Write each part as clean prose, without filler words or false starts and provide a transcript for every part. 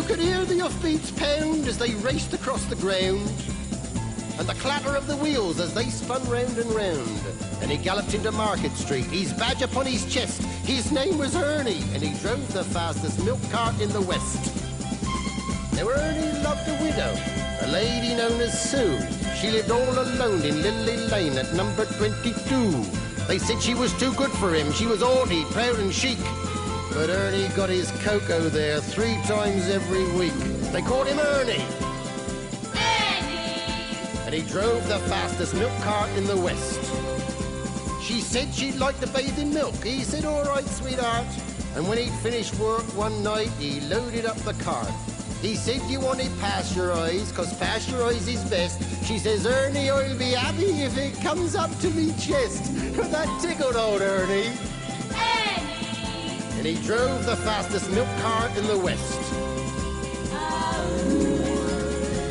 could hear the hoofbeats pound as they raced across the ground, and the clatter of the wheels as they spun round and round. And he galloped into Market Street, his badge upon his chest. His name was Ernie, and he drove the fastest milk cart in the West. Now Ernie loved a widow, a lady known as Sue. She lived all alone in Lily Lane at number 22. They said she was too good for him. She was haughty, proud and chic. But Ernie got his cocoa there 3 times every week. They called him Ernie. And he drove the fastest milk cart in the West. She said she'd like to bathe in milk. He said, all right, sweetheart. And when he'd finished work one night, he loaded up the cart. He said, you want it pasteurized, 'cause pasteurized is best. She says, Ernie, I'll be happy if it comes up to me chest. That tickled old Ernie. And he drove the fastest milk cart in the West.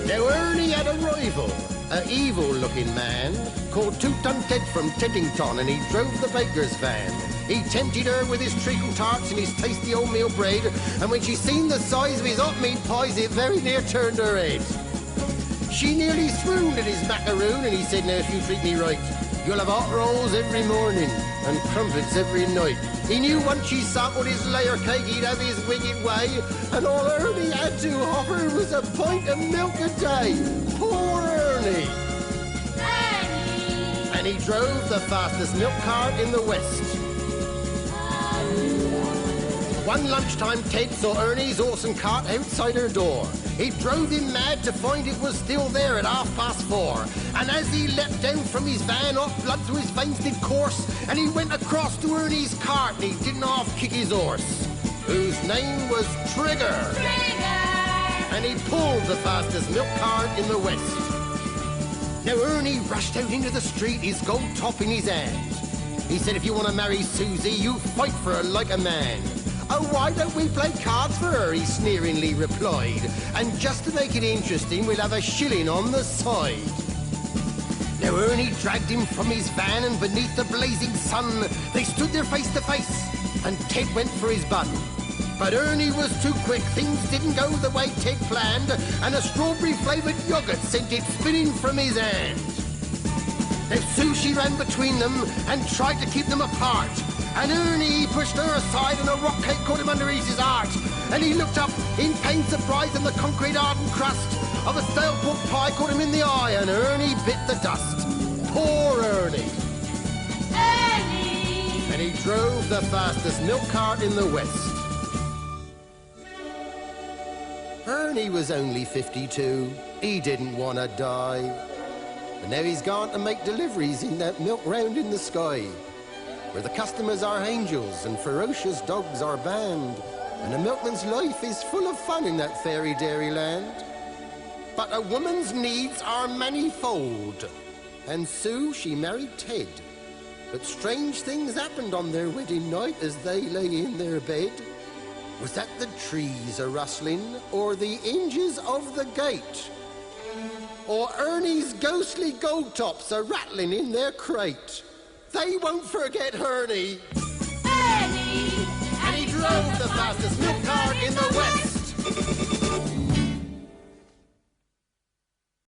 Now Ernie had a rival, an evil-looking man called Two-Ton Ted from Teddington, and he drove the baker's van. He tempted her with his treacle tarts and his tasty oatmeal bread, and when she seen the size of his hot meat pies, it very near turned her head. She nearly swooned at his macaroon, and he said, now if you treat me right, you'll have hot rolls every morning and crumpets every night. He knew once she sampled his layer cake, he'd have his wicked way, and all Ernie had to offer was a pint of milk a day. Poor Ernie. And he drove the fastest milk cart in the West. One lunchtime, Ted saw Ernie's awesome cart outside her door. He drove him mad to find it was still there at 4:30. And as he leapt down from his van, off blood through his veins did course, and he went across to Ernie's cart, and he didn't half kick his horse, whose name was Trigger. And he pulled the fastest milk cart in the West. Now Ernie rushed out into the street, his gold top in his hand. He said, if you want to marry Susie, you fight for her like a man. Oh, why don't we play cards for her, he sneeringly replied. And just to make it interesting, we'll have a shilling on the side. Now Ernie dragged him from his van, and beneath the blazing sun, they stood there face to face, and Ted went for his bun. But Ernie was too quick, things didn't go the way Ted planned, and a strawberry-flavoured yoghurt sent it spinning from his hand. Now Sue, she ran between them and tried to keep them apart. And Ernie pushed her aside, and a rock cake caught him under his heart. And he looked up in pained surprise, and the concrete hardened crust of a stale pork pie caught him in the eye, and Ernie bit the dust. Poor Ernie. Ernie! And he drove the fastest milk cart in the West. Ernie was only 52. He didn't want to die. And now he's gone to make deliveries in that milk round in the sky, where the customers are angels and ferocious dogs are banned, and a milkman's life is full of fun in that fairy dairy land. But a woman's needs are manifold, and Sue, she married Ted. But strange things happened on their wedding night as they lay in their bed. Was that the trees a-rustling, or the hinges of the gate? Or Ernie's ghostly gold tops a-rattling in their crate? They won't forget Ernie. Ernie! And he drove the fastest milk cart in the West.